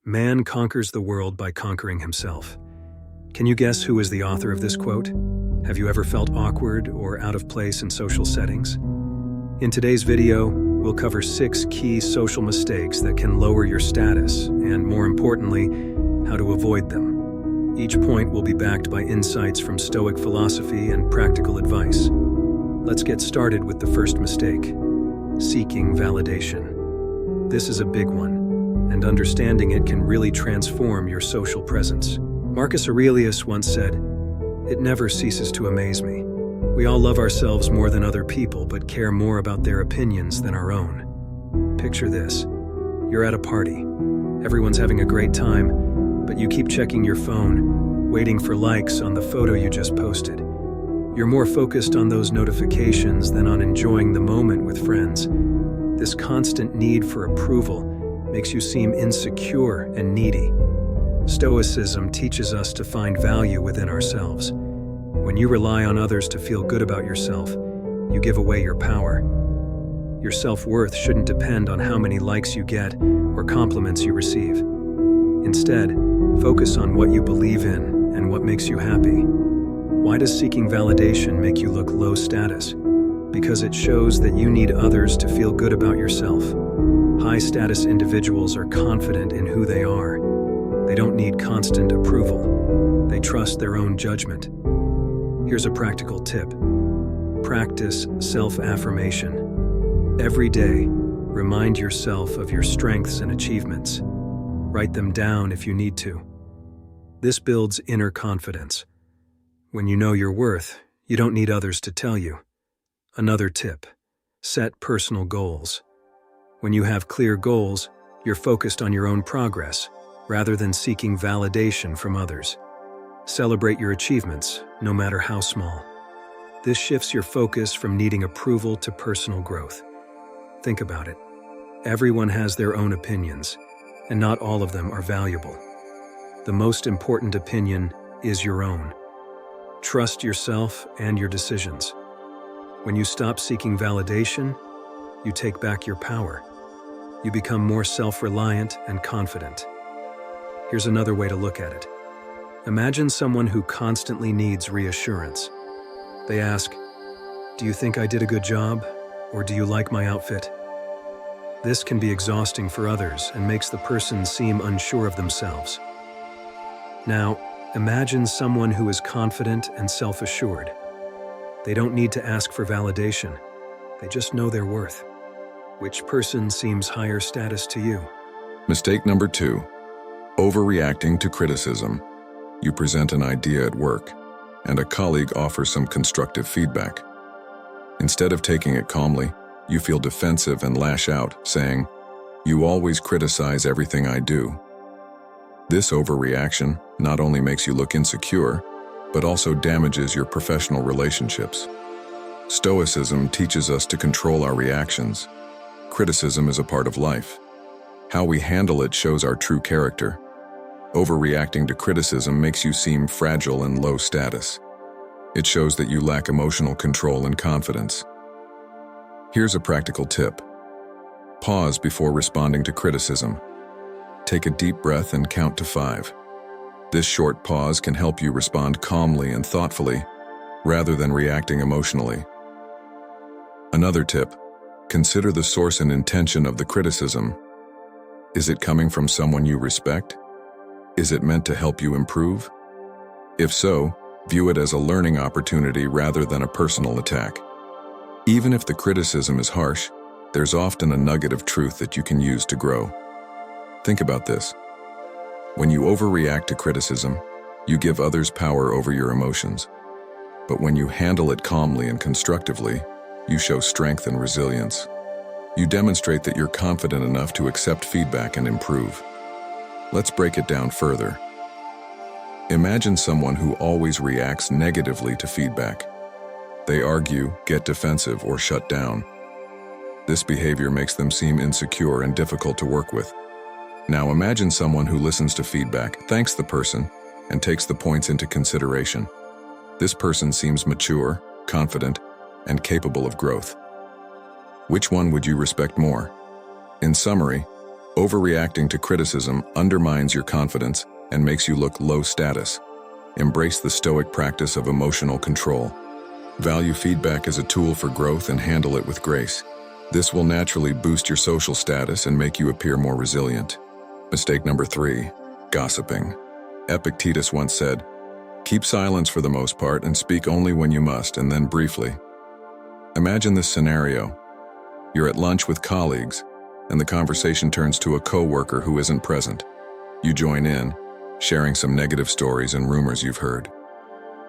Man conquers the world by conquering himself. Can you guess who is the author of this quote? Have you ever felt awkward or out of place in social settings? In today's video, we'll cover 6 key social mistakes that can lower your status, and more importantly, how to avoid them. Each point will be backed by insights from Stoic philosophy and practical advice. Let's get started with the first mistake: seeking validation. This is a big one, and understanding it can really transform your social presence. Marcus Aurelius once said, "It never ceases to amaze me. We all love ourselves more than other people, but care more about their opinions than our own." Picture this. You're at a party. Everyone's having a great time, but you keep checking your phone, waiting for likes on the photo you just posted. You're more focused on those notifications than on enjoying the moment with friends. This constant need for approval makes you seem insecure and needy. Stoicism teaches us to find value within ourselves. When you rely on others to feel good about yourself, you give away your power. Your self-worth shouldn't depend on how many likes you get or compliments you receive. Instead, focus on what you believe in and what makes you happy. Why does seeking validation make you look low status? Because it shows that you need others to feel good about yourself. High-status individuals are confident in who they are. They don't need constant approval. They trust their own judgment. Here's a practical tip. Practice self-affirmation. Every day, remind yourself of your strengths and achievements. Write them down if you need to. This builds inner confidence. When you know your worth, you don't need others to tell you. Another tip: set personal goals. When you have clear goals, you're focused on your own progress, rather than seeking validation from others. Celebrate your achievements, no matter how small. This shifts your focus from needing approval to personal growth. Think about it. Everyone has their own opinions, and not all of them are valuable. The most important opinion is your own. Trust yourself and your decisions. When you stop seeking validation, you take back your power. You become more self-reliant and confident. Here's another way to look at it. Imagine someone who constantly needs reassurance. They ask, "Do you think I did a good job?" Or "Do you like my outfit?" This can be exhausting for others and makes the person seem unsure of themselves. Now, imagine someone who is confident and self-assured. They don't need to ask for validation. They just know their worth. Which person seems higher status to you? Mistake number 2. Overreacting to criticism. You present an idea at work, and a colleague offers some constructive feedback. Instead of taking it calmly, you feel defensive and lash out, saying, "You always criticize everything I do." This overreaction not only makes you look insecure, but also damages your professional relationships. Stoicism teaches us to control our reactions. Criticism is a part of life. How we handle it shows our true character. Overreacting to criticism makes you seem fragile and low status. It shows that you lack emotional control and confidence. Here's a practical tip. Pause before responding to criticism. Take a deep breath and count to 5. This short pause can help you respond calmly and thoughtfully, rather than reacting emotionally. Another tip: consider the source and intention of the criticism. Is it coming from someone you respect? Is it meant to help you improve? If so, view it as a learning opportunity rather than a personal attack. Even if the criticism is harsh, there's often a nugget of truth that you can use to grow. Think about this. When you overreact to criticism, you give others power over your emotions. But when you handle it calmly and constructively, you show strength and resilience. You demonstrate that you're confident enough to accept feedback and improve. Let's break it down further. Imagine someone who always reacts negatively to feedback. They argue, get defensive, or shut down. This behavior makes them seem insecure and difficult to work with. Now imagine someone who listens to feedback, thanks the person, and takes the points into consideration. This person seems mature, confident, and capable of growth. Which one would you respect more? In summary, Overreacting to criticism undermines your confidence and makes you look low status. Embrace the Stoic practice of emotional control. Value feedback as a tool for growth and handle it with grace. This will naturally boost your social status and make you appear more resilient. Mistake number 3, gossiping. Epictetus once said, "Keep silence for the most part and speak only when you must, and then briefly." Imagine this scenario. You're at lunch with colleagues, and the conversation turns to a coworker who isn't present. You join in, sharing some negative stories and rumors you've heard.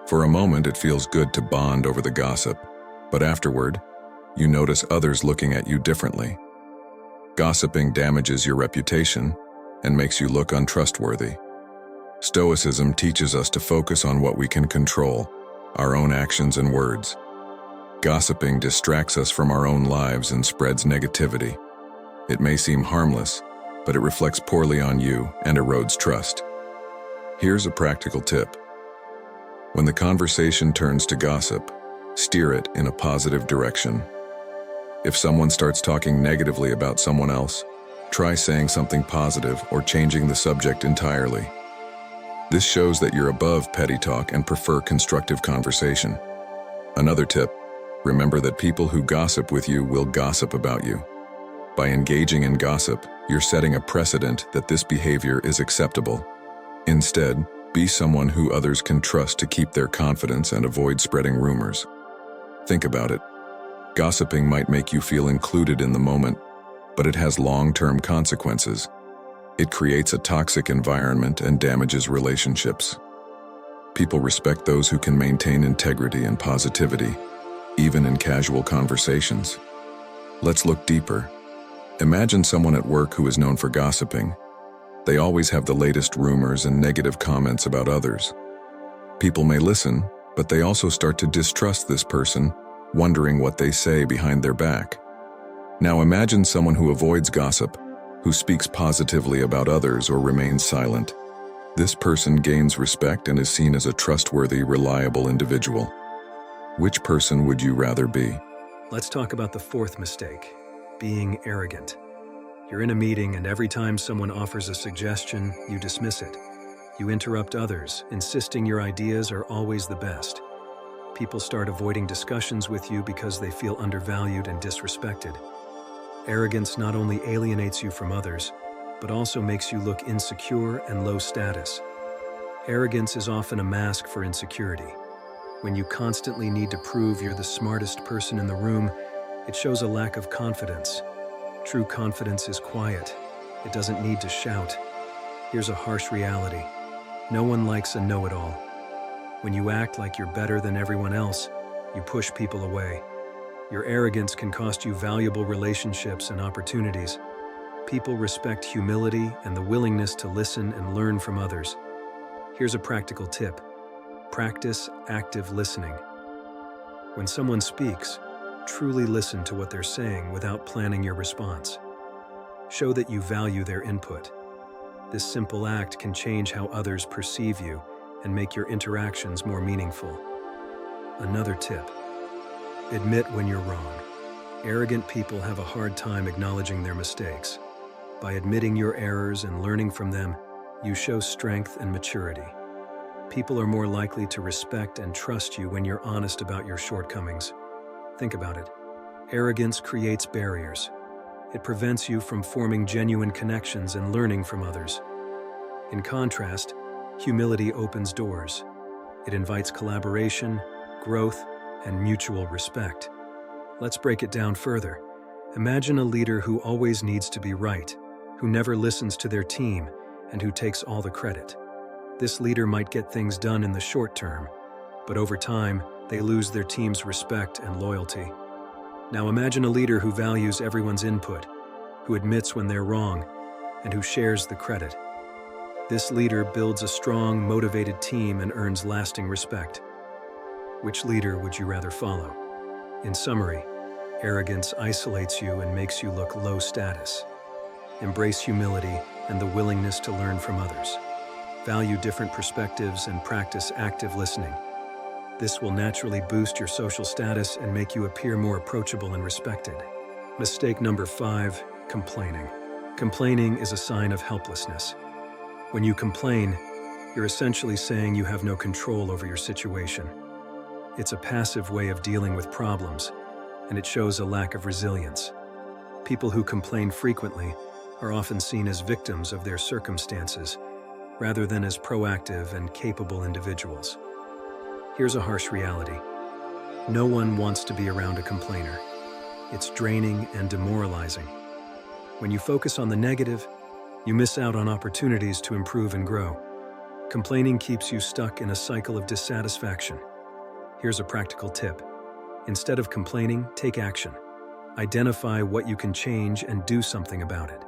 For a moment, it feels good to bond over the gossip, but afterward, you notice others looking at you differently. Gossiping damages your reputation and makes you look untrustworthy. Stoicism teaches us to focus on what we can control, our own actions and words. Gossiping distracts us from our own lives and spreads negativity. It may seem harmless, but it reflects poorly on you and erodes trust. Here's a practical tip. When the conversation turns to gossip, steer it in a positive direction. If someone starts talking negatively about someone else, try saying something positive or changing the subject entirely. This shows that you're above petty talk and prefer constructive conversation. Another tip, remember that people who gossip with you will gossip about you. By engaging in gossip, you're setting a precedent that this behavior is acceptable. Instead, be someone who others can trust to keep their confidence and avoid spreading rumors. Think about it. Gossiping might make you feel included in the moment, but it has long-term consequences. It creates a toxic environment and damages relationships. People respect those who can maintain integrity and positivity, even in casual conversations. Let's look deeper. Imagine someone at work who is known for gossiping. They always have the latest rumors and negative comments about others. People may listen, but they also start to distrust this person, wondering what they say behind their back. Now imagine someone who avoids gossip, who speaks positively about others or remains silent. This person gains respect and is seen as a trustworthy, reliable individual. Which person would you rather be? Let's talk about the 4th mistake, being arrogant. You're in a meeting and every time someone offers a suggestion, you dismiss it. You interrupt others, insisting your ideas are always the best. People start avoiding discussions with you because they feel undervalued and disrespected. Arrogance not only alienates you from others, but also makes you look insecure and low status. Arrogance is often a mask for insecurity. When you constantly need to prove you're the smartest person in the room, it shows a lack of confidence. True confidence is quiet. It doesn't need to shout. Here's a harsh reality. No one likes a know-it-all. When you act like you're better than everyone else, you push people away. Your arrogance can cost you valuable relationships and opportunities. People respect humility and the willingness to listen and learn from others. Here's a practical tip. Practice active listening. When someone speaks, truly listen to what they're saying without planning your response. Show that you value their input. This simple act can change how others perceive you and make your interactions more meaningful. Another tip. Admit when you're wrong. Arrogant people have a hard time acknowledging their mistakes. By admitting your errors and learning from them, you show strength and maturity. People are more likely to respect and trust you when you're honest about your shortcomings. Think about it. Arrogance creates barriers. It prevents you from forming genuine connections and learning from others. In contrast, humility opens doors. It invites collaboration, growth, and mutual respect. Let's break it down further. Imagine a leader who always needs to be right, who never listens to their team, and who takes all the credit. This leader might get things done in the short term, but over time, they lose their team's respect and loyalty. Now imagine a leader who values everyone's input, who admits when they're wrong, and who shares the credit. This leader builds a strong, motivated team and earns lasting respect. Which leader would you rather follow? In summary, arrogance isolates you and makes you look low status. Embrace humility and the willingness to learn from others. Value different perspectives and practice active listening. This will naturally boost your social status and make you appear more approachable and respected. Mistake number 5, complaining. Complaining is a sign of helplessness. When you complain, you're essentially saying you have no control over your situation. It's a passive way of dealing with problems, and it shows a lack of resilience. People who complain frequently are often seen as victims of their circumstances, rather than as proactive and capable individuals. Here's a harsh reality. No one wants to be around a complainer. It's draining and demoralizing. When you focus on the negative, you miss out on opportunities to improve and grow. Complaining keeps you stuck in a cycle of dissatisfaction. Here's a practical tip. Instead of complaining, take action. Identify what you can change and do something about it.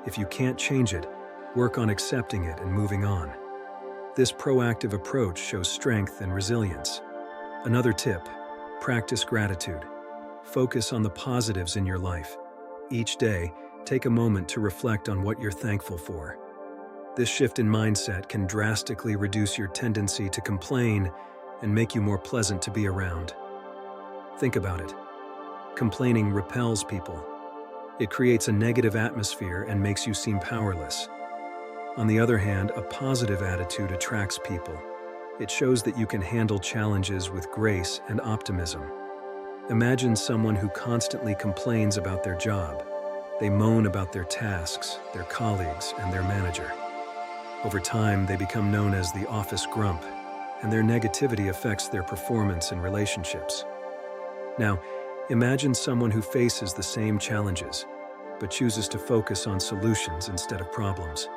If you can't change it, work on accepting it and moving on. This proactive approach shows strength and resilience. Another tip, practice gratitude. Focus on the positives in your life. Each day, take a moment to reflect on what you're thankful for. This shift in mindset can drastically reduce your tendency to complain and make you more pleasant to be around. Think about it. Complaining repels people. It creates a negative atmosphere and makes you seem powerless. On the other hand, a positive attitude attracts people. It shows that you can handle challenges with grace and optimism. Imagine someone who constantly complains about their job. They moan about their tasks, their colleagues, and their manager. Over time, they become known as the office grump, and their negativity affects their performance and relationships. Now, imagine someone who faces the same challenges, but chooses to focus on solutions instead of problems.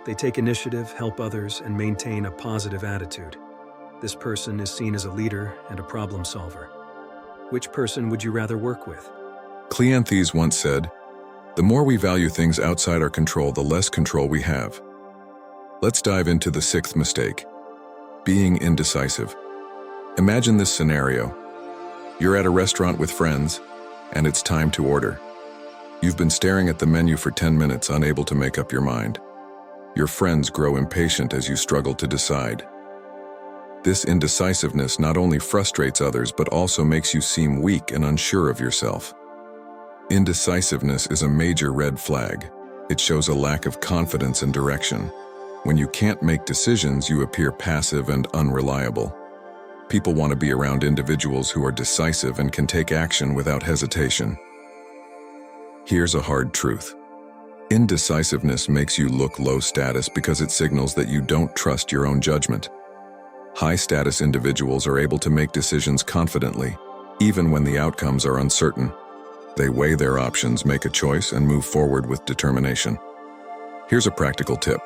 They take initiative, help others, and maintain a positive attitude. This person is seen as a leader and a problem solver. Which person would you rather work with? Cleanthes once said, "The more we value things outside our control, the less control we have." Let's dive into the sixth mistake, being indecisive. Imagine this scenario. You're at a restaurant with friends, and it's time to order. You've been staring at the menu for 10 minutes, unable to make up your mind. Your friends grow impatient as you struggle to decide. This indecisiveness not only frustrates others but also makes you seem weak and unsure of yourself. Indecisiveness is a major red flag. It shows a lack of confidence and direction. When you can't make decisions, you appear passive and unreliable. People want to be around individuals who are decisive and can take action without hesitation. Here's a hard truth. Indecisiveness makes you look low status because it signals that you don't trust your own judgment. High-status individuals are able to make decisions confidently, even when the outcomes are uncertain. They weigh their options, make a choice, and move forward with determination. Here's a practical tip.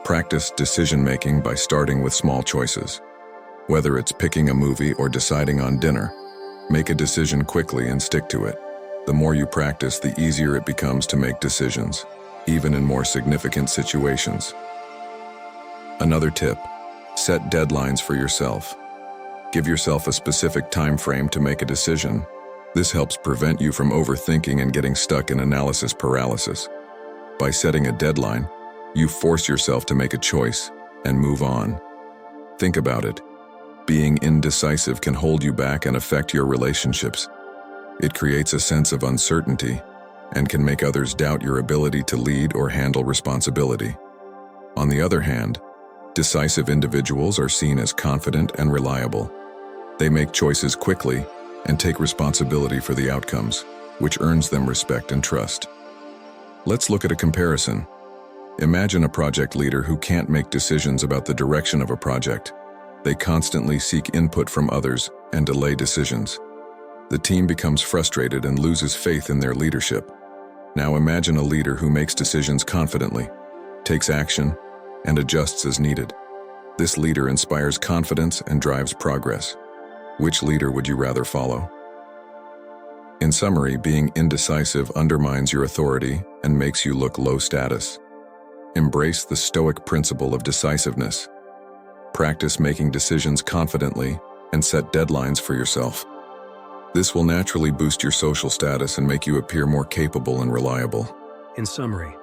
Practice decision-making by starting with small choices. Whether it's picking a movie or deciding on dinner, make a decision quickly and stick to it. The more you practice, the easier it becomes to make decisions, even in more significant situations. Another tip, set deadlines for yourself. Give yourself a specific time frame to make a decision. This helps prevent you from overthinking and getting stuck in analysis paralysis. By setting a deadline, you force yourself to make a choice and move on. Think about it. Being indecisive can hold you back and affect your relationships. It creates a sense of uncertainty and can make others doubt your ability to lead or handle responsibility. On the other hand, decisive individuals are seen as confident and reliable. They make choices quickly and take responsibility for the outcomes, which earns them respect and trust. Let's look at a comparison. Imagine a project leader who can't make decisions about the direction of a project. They constantly seek input from others and delay decisions. The team becomes frustrated and loses faith in their leadership. Now imagine a leader who makes decisions confidently, takes action, and adjusts as needed. This leader inspires confidence and drives progress. Which leader would you rather follow? In summary, being indecisive undermines your authority and makes you look low status. Embrace the Stoic principle of decisiveness. Practice making decisions confidently and set deadlines for yourself. This will naturally boost your social status and make you appear more capable and reliable. In summary,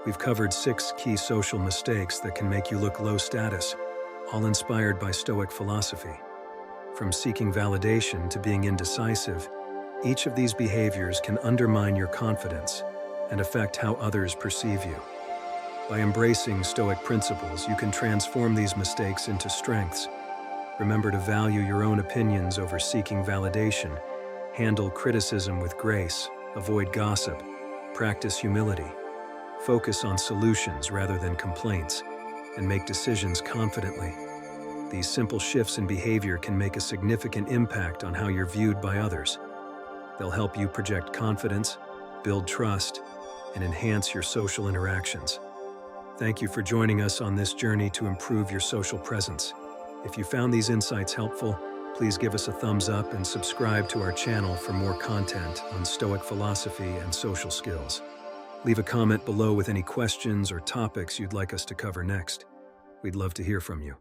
we've covered 6 key social mistakes that can make you look low status, all inspired by Stoic philosophy. From seeking validation to being indecisive, each of these behaviors can undermine your confidence, and affect how others perceive you. By embracing Stoic principles, you can transform these mistakes into strengths. Remember to value your own opinions over seeking validation, handle criticism with grace, avoid gossip, practice humility, focus on solutions rather than complaints, and make decisions confidently. These simple shifts in behavior can make a significant impact on how you're viewed by others. They'll help you project confidence, build trust, and enhance your social interactions. Thank you for joining us on this journey to improve your social presence. If you found these insights helpful, please give us a thumbs up and subscribe to our channel for more content on Stoic philosophy and social skills. Leave a comment below with any questions or topics you'd like us to cover next. We'd love to hear from you.